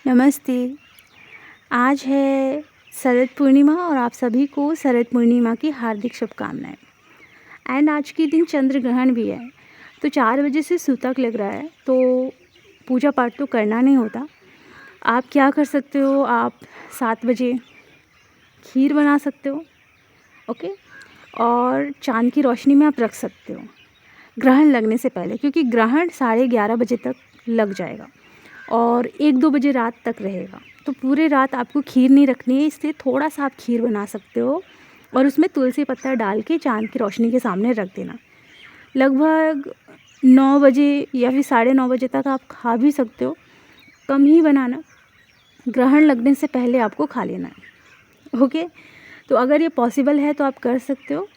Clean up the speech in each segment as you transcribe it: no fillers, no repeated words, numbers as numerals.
नमस्ते। आज है शरद पूर्णिमा और आप सभी को शरद पूर्णिमा की हार्दिक शुभकामनाएं। एंड आज के दिन चंद्र ग्रहण भी है, तो 4 बजे से सूतक लग रहा है, तो पूजा पाठ तो करना नहीं होता। आप क्या कर सकते हो, आप 7 बजे खीर बना सकते हो, ओके, और चाँद की रोशनी में आप रख सकते हो ग्रहण लगने से पहले, क्योंकि ग्रहण 11:30 बजे तक लग जाएगा और 1-2 बजे रात तक रहेगा। तो पूरे रात आपको खीर नहीं रखनी है, इसलिए थोड़ा-सा आप खीर बना सकते हो और उसमें तुलसी पत्ता डाल के चाँद की रोशनी के सामने रख देना। लगभग 9 बजे या फिर 9:30 बजे तक आप खा भी सकते हो, कम ही बनाना, ग्रहण लगने से पहले आपको खा लेना है, ओके। तो अगर ये पॉसिबल है तो आप कर सकते हो,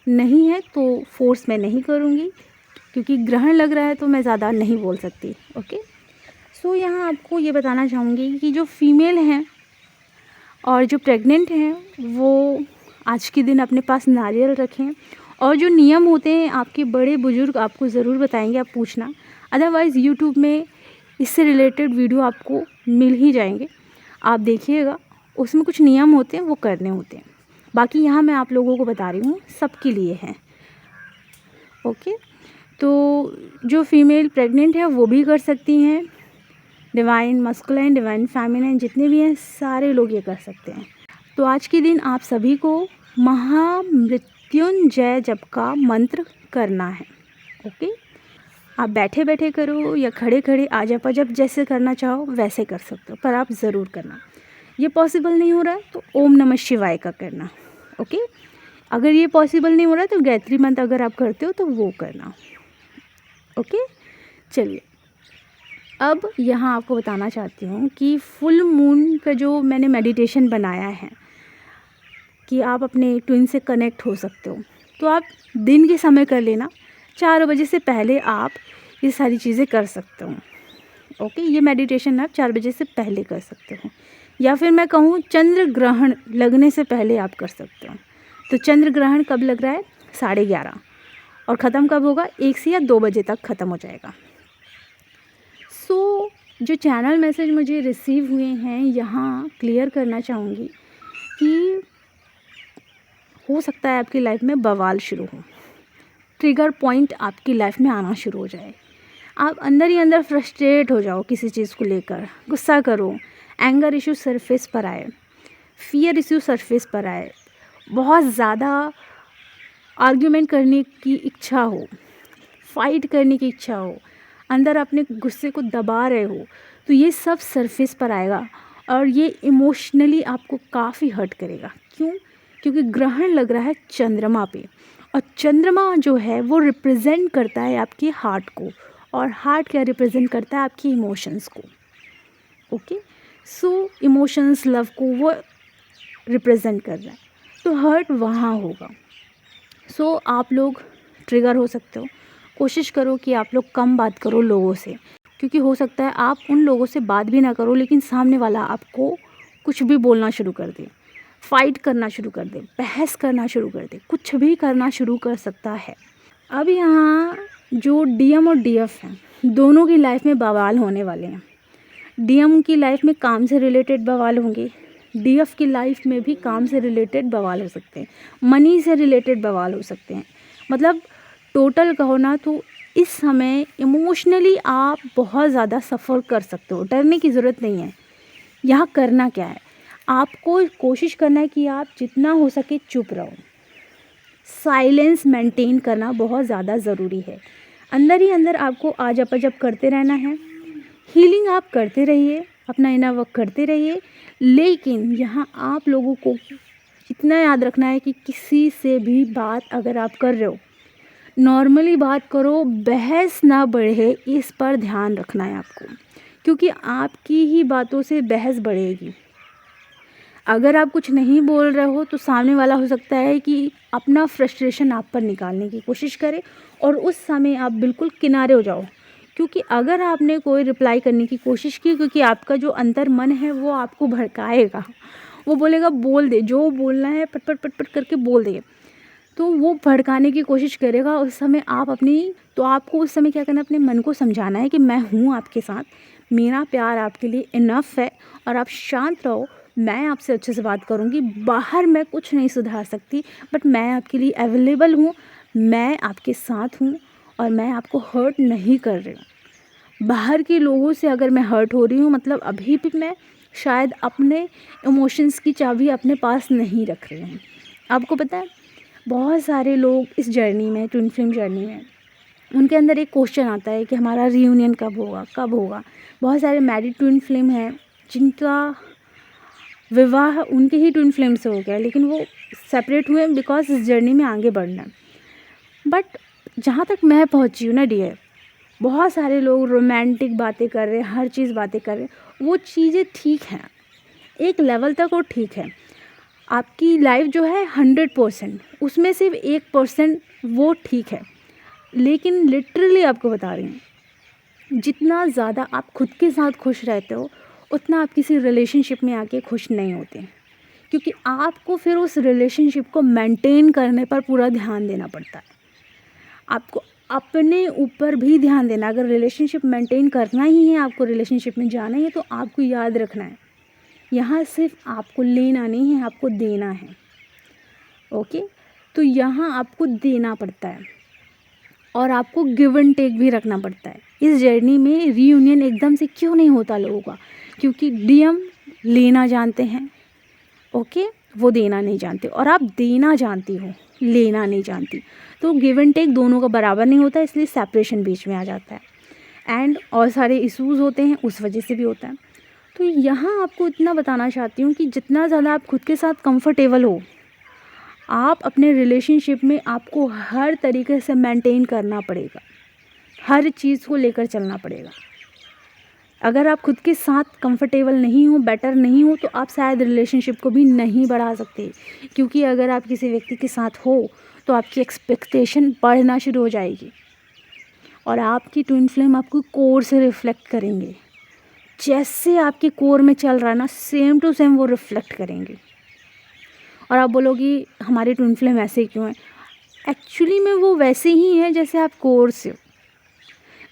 नहीं है तो फ़ोर्स मैं नहीं करूँगी, क्योंकि ग्रहण लग रहा है तो मैं ज़्यादा नहीं बोल सकती, ओके। सो यहाँ आपको ये बताना चाहूँगी कि जो फीमेल हैं और जो प्रेग्नेंट हैं वो आज के दिन अपने पास नारियल रखें, और जो नियम होते हैं आपके बड़े बुजुर्ग आपको ज़रूर बताएंगे, आप पूछना। अदरवाइज़ यूट्यूब में इससे रिलेटेड वीडियो आपको मिल ही जाएंगे, आप देखिएगा, उसमें कुछ नियम होते हैं वो करने होते हैं। बाकी यहाँ मैं आप लोगों को बता रही हूँ, सबके लिए है, ओके। तो जो फीमेल प्रेग्नेंट है वो भी कर सकती हैं, डिवाइन मस्कुलाइन, डिवाइन फेमिनाइन जितने भी हैं सारे लोग ये कर सकते हैं। तो आज के दिन आप सभी को महामृत्युंजय जप का मंत्र करना है, ओके। आप बैठे बैठे करो या खड़े खड़े आजप जप जैसे करना चाहो वैसे कर सकते हो, पर आप ज़रूर करना। ये पॉसिबल नहीं हो रहा है तो ओम नमः शिवाय का करना, ओके। अगर ये पॉसिबल नहीं हो रहा है तो गायत्री मंत्र अगर आप करते हो तो वो करना, ओके। चलिए, अब यहाँ आपको बताना चाहती हूँ कि फुल मून का जो मैंने मेडिटेशन बनाया है कि आप अपने ट्विन से कनेक्ट हो सकते हो, तो आप दिन के समय कर लेना, 4 बजे से पहले आप ये सारी चीज़ें कर सकते हो, ओके। ये मेडिटेशन आप 4 बजे से पहले कर सकते हो, या फिर मैं कहूँ चंद्र ग्रहण लगने से पहले आप कर सकते हो। तो चंद्र ग्रहण कब लग रहा है? 11:30, और ख़त्म कब होगा? 1 से या 2 बजे तक ख़त्म हो जाएगा। सो जो चैनल मैसेज मुझे रिसीव हुए हैं, यहाँ क्लियर करना चाहूँगी कि हो सकता है आपकी लाइफ में बवाल शुरू हो, ट्रिगर पॉइंट आपकी लाइफ में आना शुरू हो जाए, आप अंदर ही अंदर फ्रस्ट्रेट हो जाओ किसी चीज़ को लेकर, गुस्सा करो, एंगर इशू सरफेस पर आए, फियर इशू सरफेस पर आए, बहुत ज़्यादा आर्ग्यूमेंट करने की इच्छा हो, फाइट करने की इच्छा हो, अंदर अपने गुस्से को दबा रहे हो, तो ये सब सरफेस पर आएगा और ये इमोशनली आपको काफ़ी हर्ट करेगा। क्यों? क्योंकि ग्रहण लग रहा है चंद्रमा पे, और चंद्रमा जो है वो रिप्रेजेंट करता है आपके हार्ट को, और हार्ट क्या रिप्रेजेंट करता है? आपकी इमोशंस को, ओके। सो इमोशंस, लव को वो रिप्रेजेंट कर रहा है, तो हर्ट वहाँ होगा। सो आप लोग ट्रिगर हो सकते हो, कोशिश करो कि आप लोग कम बात करो लोगों से, क्योंकि हो सकता है आप उन लोगों से बात भी ना करो लेकिन सामने वाला आपको कुछ भी बोलना शुरू कर दे, फाइट करना शुरू कर दे, बहस करना शुरू कर दे, कुछ भी करना शुरू कर सकता है। अब यहाँ जो डीएम और डीएफ हैं, दोनों की लाइफ में बवाल होने वाले हैं। डीएम की लाइफ में काम से रिलेटेड बवाल होंगे, डीएफ की लाइफ में भी काम से रिलेटेड बवाल हो सकते हैं, मनी से रिलेटेड बवाल हो सकते हैं। मतलब टोटल कहो ना तो इस समय इमोशनली आप बहुत ज़्यादा सफ़र कर सकते हो। डरने की ज़रूरत नहीं है। यहाँ करना क्या है, आपको कोशिश करना है कि आप जितना हो सके चुप रहो, साइलेंस मेंटेन करना बहुत ज़्यादा ज़रूरी है। अंदर ही अंदर आपको आजप जप करते रहना है, हीलिंग आप करते रहिए, अपना इनर वर्क करते रहिए, लेकिन यहाँ आप लोगों को इतना याद रखना है कि किसी से भी बात अगर आप कर रहे हो, नॉर्मली बात करो, बहस ना बढ़े, इस पर ध्यान रखना है आपको, क्योंकि आपकी ही बातों से बहस बढ़ेगी। अगर आप कुछ नहीं बोल रहे हो तो सामने वाला हो सकता है कि अपना फ्रस्ट्रेशन आप पर निकालने की कोशिश करे, और उस समय आप बिल्कुल किनारे हो जाओ, क्योंकि अगर आपने कोई रिप्लाई करने की कोशिश की, क्योंकि आपका जो अंतर मन है वो आपको भड़काएगा, वो बोलेगा बोल दे, जो बोलना है पट पट पट पट करके बोल दे, तो वो भड़काने की कोशिश करेगा। उस समय आप तो आपको उस समय क्या करना है, अपने मन को समझाना है कि मैं हूँ आपके साथ, मेरा प्यार आपके लिए इनफ है और आप शांत रहो, मैं आपसे अच्छे से बात करूँगी। बाहर मैं कुछ नहीं सुधार सकती, बट मैं आपके लिए अवेलेबल हूँ, मैं आपके साथ हूँ और मैं आपको हर्ट नहीं कर रही हूँ। बाहर के लोगों से अगर मैं हर्ट हो रही हूँ, मतलब अभी भी मैं शायद अपने इमोशंस की चाबी अपने पास नहीं रख रही हूँ। आपको पता है, बहुत सारे लोग इस जर्नी में, ट्विन फ्लेम जर्नी में, उनके अंदर एक क्वेश्चन आता है कि हमारा रीयूनियन कब होगा, कब होगा। बहुत सारे मैरिड ट्विन फ्लेम हैं जिनका विवाह उनके ही ट्विन फ्लेम से हो गया, लेकिन वो सेपरेट हुए बिकॉज इस जर्नी में आगे बढ़ना। बट जहाँ तक मैं पहुँची हूँ ना डियर, बहुत सारे लोग रोमांटिक बातें कर रहे हैं, हर चीज़ बातें कर रहे हैं, वो चीज़ें ठीक हैं, एक लेवल तक वो ठीक है। आपकी लाइफ जो है 100%, उसमें सिर्फ 1% वो ठीक है। लेकिन लिटरली आपको बता रही हूँ, जितना ज़्यादा आप खुद के साथ खुश रहते हो, उतना आप किसी रिलेशनशिप में आके खुश नहीं होते, क्योंकि आपको फिर उस रिलेशनशिप को मेंटेन करने पर पूरा ध्यान देना पड़ता है। आपको अपने ऊपर भी ध्यान देना। अगर रिलेशनशिप मेंटेन करना ही है, आपको रिलेशनशिप में जाना ही है, तो आपको याद रखना है, यहाँ सिर्फ आपको लेना नहीं है, आपको देना है। ओके, तो यहाँ आपको देना पड़ता है और आपको गिव एंड टेक भी रखना पड़ता है। इस जर्नी में रीयूनियन एकदम से क्यों नहीं होता लोगों का, क्योंकि डीएम लेना जानते हैं, ओके, वो देना नहीं जानते, और आप देना जानती हो, लेना नहीं जानती, तो गिव एंड टेक दोनों का बराबर नहीं होता, इसलिए सेपरेशन बीच में आ जाता है एंड और सारे इश्यूज़ होते हैं, उस वजह से भी होता है। तो यहाँ आपको इतना बताना चाहती हूँ कि जितना ज़्यादा आप खुद के साथ कंफर्टेबल हो, आप अपने रिलेशनशिप में आपको हर तरीके से मेंटेन करना पड़ेगा, हर चीज़ को लेकर चलना पड़ेगा। अगर आप खुद के साथ कंफर्टेबल नहीं हो, बेटर नहीं हो, तो आप शायद रिलेशनशिप को भी नहीं बढ़ा सकते, क्योंकि अगर आप किसी व्यक्ति के साथ हो तो आपकी एक्सपेक्टेशन बढ़ना शुरू हो जाएगी और आपकी ट्विन फ्लेम आपको कोर से रिफ्लेक्ट करेंगे। जैसे आपके कोर में चल रहा है ना, सेम टू सेम वो रिफ्लेक्ट करेंगे। और आप बोलोगी हमारे ट्विन फ्लेम ऐसे क्यों हैं? एक्चुअली में वो वैसे ही हैं जैसे आप कोर से हो।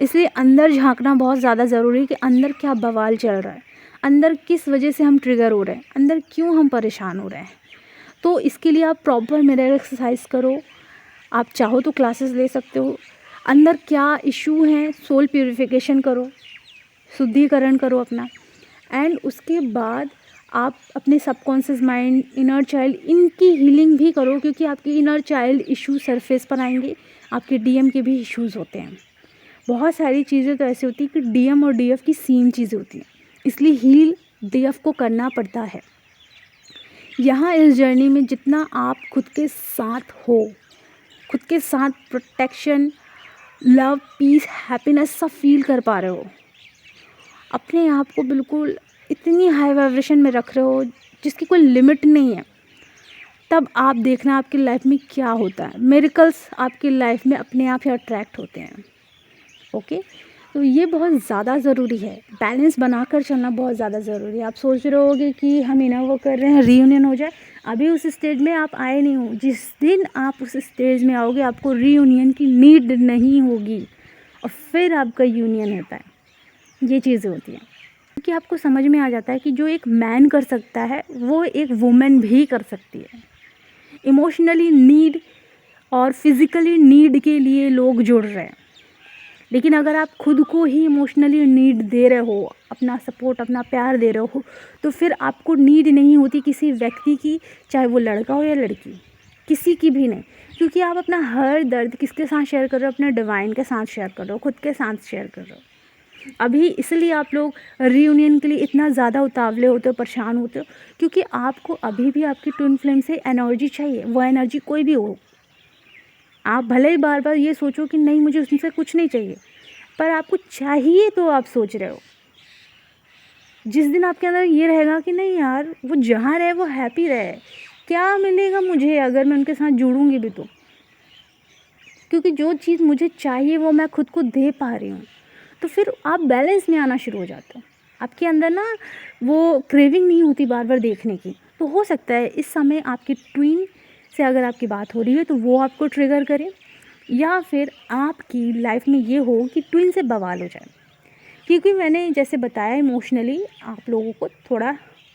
इसलिए अंदर झांकना बहुत ज़्यादा ज़रूरी है कि अंदर क्या बवाल चल रहा है, अंदर किस वजह से हम ट्रिगर हो रहे हैं, अंदर क्यों हम परेशान हो रहे हैं। तो इसके लिए आप प्रॉपर मिरर एक्सरसाइज करो, आप चाहो तो क्लासेस ले सकते हो। अंदर क्या इशू हैं, सोल प्यूरिफिकेशन करो, शुद्धिकरण करो अपना, एंड उसके बाद आप अपने सबकॉन्शियस माइंड, इनर चाइल्ड, इनकी हीलिंग भी करो, क्योंकि आपके इनर चाइल्ड इशू सरफेस पर आएंगे। आपके डीएम के भी इश्यूज़ होते हैं। बहुत सारी चीज़ें तो ऐसी होती है कि डीएम और डीएफ की सेम चीज़ें होती हैं, इसलिए हील डीएफ को करना पड़ता है। यहाँ इस जर्नी में जितना आप खुद के साथ हो, खुद के साथ प्रोटेक्शन, लव, पीस, हैप्पीनेस सब फील कर पा रहे हो, अपने आप को बिल्कुल इतनी हाई वाइब्रेशन में रख रहे हो जिसकी कोई लिमिट नहीं है, तब आप देखना आपकी लाइफ में क्या होता है। मिरेकल्स आपकी लाइफ में अपने आप ही अट्रैक्ट होते हैं। ओके, तो ये बहुत ज़्यादा ज़रूरी है, बैलेंस बनाकर चलना बहुत ज़्यादा ज़रूरी है। आप सोच रहे होगे कि हम इनर वर्क कर रहे हैं, रीयूनियन हो जाए, अभी उस स्टेज में आप आए नहीं हो। जिस दिन आप उस स्टेज में आओगे, आपको रीयूनियन की नीड नहीं होगी और फिर आपका यूनियन होता है। ये चीज़ें होती हैं कि आपको समझ में आ जाता है कि जो एक मैन कर सकता है वो एक वुमेन भी कर सकती है। इमोशनली नीड और फिज़िकली नीड के लिए लोग जुड़ रहे हैं, लेकिन अगर आप खुद को ही इमोशनली नीड दे रहे हो, अपना सपोर्ट, अपना प्यार दे रहे हो, तो फिर आपको नीड नहीं होती किसी व्यक्ति की, चाहे वो लड़का हो या लड़की, किसी की भी नहीं, क्योंकि आप अपना हर दर्द किसके साथ शेयर कर रहे हो? अपने डिवाइन के साथ शेयर कर रहे हो, खुद के साथ शेयर कर रहे हो। अभी इसलिए आप लोग रीयूनियन के लिए इतना ज़्यादा उतावले होते हो, परेशान होते हो, क्योंकि आपको अभी भी आपकी ट्विन फ्लेम से एनर्जी चाहिए। वो एनर्जी कोई भी हो, आप भले ही बार बार ये सोचो कि नहीं मुझे उससे कुछ नहीं चाहिए, पर आपको चाहिए तो आप सोच रहे हो। जिस दिन आपके अंदर ये रहेगा कि नहीं यार, वो जहाँ रहे वो हैप्पी रहे, क्या मिलेगा मुझे अगर मैं उनके साथ जुड़ूंगी भी तो, क्योंकि जो चीज़ मुझे चाहिए वो मैं खुद को दे पा रही हूँ, तो फिर आप बैलेंस में आना शुरू हो जाते हो। आपके अंदर ना वो क्रेविंग नहीं होती बार बार देखने की। तो हो सकता है इस समय आपकी ट्विन से अगर आपकी बात हो रही है तो वो आपको ट्रिगर करे, या फिर आपकी लाइफ में ये हो कि ट्विन से बवाल हो जाए, क्योंकि मैंने जैसे बताया इमोशनली आप लोगों को थोड़ा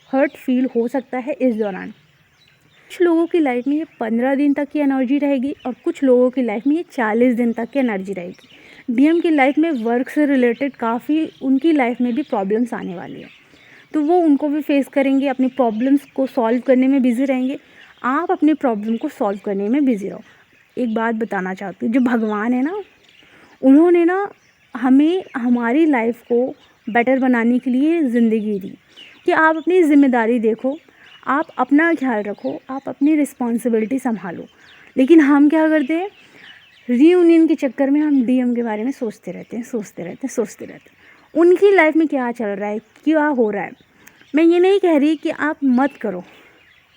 हर्ट फील हो सकता है इस दौरान। कुछ लोगों की लाइफ में ये 15 दिन तक की एनर्जी रहेगी और कुछ लोगों की लाइफ में ये 40 दिन तक की एनर्जी रहेगी। डीएम की लाइफ में वर्क से रिलेटेड काफ़ी उनकी लाइफ में भी प्रॉब्लम्स आने वाली है, तो वो उनको भी फेस करेंगे, अपनी प्रॉब्लम्स को सॉल्व करने में बिज़ी रहेंगे। आप अपनी प्रॉब्लम को सॉल्व करने में बिज़ी रहो। एक बात बताना चाहती हूँ, जो भगवान है ना, उन्होंने ना हमें हमारी लाइफ को बेटर बनाने के लिए ज़िंदगी दी कि आप अपनी ज़िम्मेदारी देखो, आप अपना ख्याल रखो, आप अपनी रिस्पॉन्सिबिलिटी संभालो। लेकिन हम क्या करते हैं, रीयूनियन के चक्कर में हम डीएम के बारे में सोचते रहते हैं। उनकी लाइफ में क्या चल रहा है, क्या हो रहा है। मैं ये नहीं कह रही कि आप मत करो,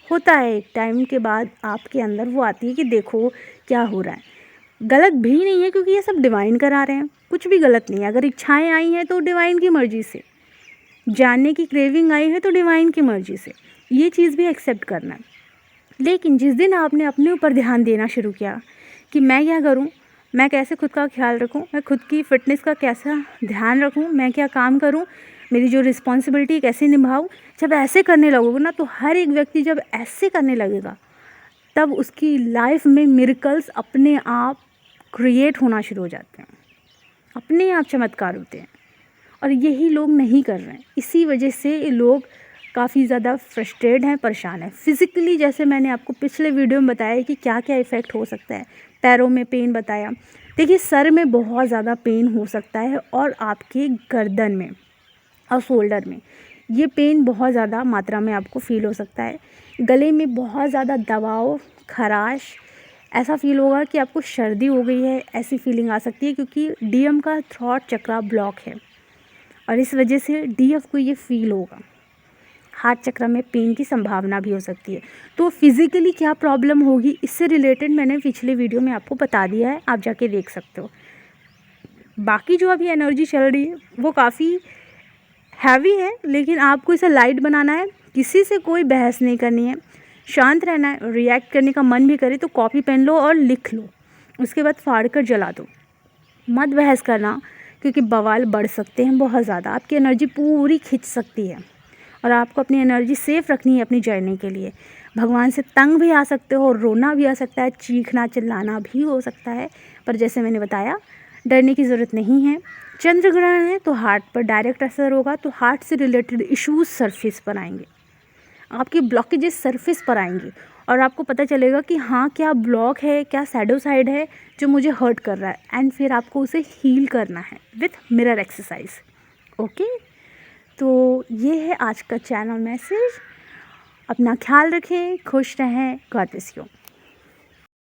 होता है एक टाइम के बाद आपके अंदर वो आती है कि देखो क्या हो रहा है। गलत भी नहीं है क्योंकि ये सब डिवाइन करा रहे हैं, कुछ भी गलत नहीं है। अगर इच्छाएं आई हैं तो डिवाइन की मर्ज़ी से, जानने की क्रेविंग आई है तो डिवाइन की मर्ज़ी से, ये चीज़ भी एक्सेप्ट करना है। लेकिन जिस दिन आपने अपने ऊपर ध्यान देना शुरू किया कि मैं क्या करूं, मैं कैसे खुद का ख्याल रखूं, मैं खुद की फ़िटनेस का कैसा ध्यान रखूं, मैं क्या काम करूं, मेरी जो रिस्पॉन्सिबिलिटी कैसे निभाऊं, जब ऐसे करने लगोगे ना, तो हर एक व्यक्ति जब ऐसे करने लगेगा तब उसकी लाइफ में मिरेकल्स अपने आप क्रिएट होना शुरू हो जाते हैं, अपने आप चमत्कार होते हैं। और यही लोग नहीं कर रहे हैं, इसी वजह से ये लोग काफ़ी ज़्यादा फ्रस्ट्रेट हैं, परेशान हैं। फिज़िकली जैसे मैंने आपको पिछले वीडियो में बताया कि क्या क्या इफ़ेक्ट हो सकता है, पैरों में पेन बताया। देखिए, सर में बहुत ज़्यादा पेन हो सकता है और आपके गर्दन में और शोल्डर में ये पेन बहुत ज़्यादा मात्रा में आपको फ़ील हो सकता है। गले में बहुत ज़्यादा दबाव, खराश, ऐसा फ़ील होगा कि आपको सर्दी हो गई है, ऐसी फीलिंग आ सकती है, क्योंकि डीएम का थ्रॉट चक्रा ब्लॉक है और इस वजह से डीएफ को ये फ़ील होगा। हार्ट चक्र में पेन की संभावना भी हो सकती है। तो फिज़िकली क्या प्रॉब्लम होगी, इससे रिलेटेड मैंने पिछले वीडियो में आपको बता दिया है, आप जाके देख सकते हो। बाकी जो अभी एनर्जी चल रही है वो काफ़ी हैवी है, लेकिन आपको इसे लाइट बनाना है। किसी से कोई बहस नहीं करनी है, शांत रहना है। रिएक्ट करने का मन भी करे तो कॉपी पेन लो और लिख लो, उसके बाद फाड़ कर जला दो। मत बहस करना, क्योंकि बवाल बढ़ सकते हैं बहुत ज़्यादा, आपकी एनर्जी पूरी खिंच सकती है और आपको अपनी एनर्जी सेफ़ रखनी है अपनी जर्नी के लिए। भगवान से तंग भी आ सकते हो, रोना भी आ सकता है, चीखना चिल्लाना भी हो सकता है, पर जैसे मैंने बताया डरने की ज़रूरत नहीं है। चंद्र ग्रहण है तो हार्ट पर डायरेक्ट असर होगा, तो हार्ट से रिलेटेड इश्यूज़ सरफेस पर आएंगे, आपकी ब्लॉकेजेस सरफेस पर आएंगी और आपको पता चलेगा कि हाँ, क्या ब्लॉक है, क्या शैडो साइड है जो मुझे हर्ट कर रहा है, एंड फिर आपको उसे हील करना है विथ मिरर एक्सरसाइज। ओके, तो ये है आज का चैनल मैसेज। अपना ख्याल रखें, खुश रहें, गॉड ब्लेस यू।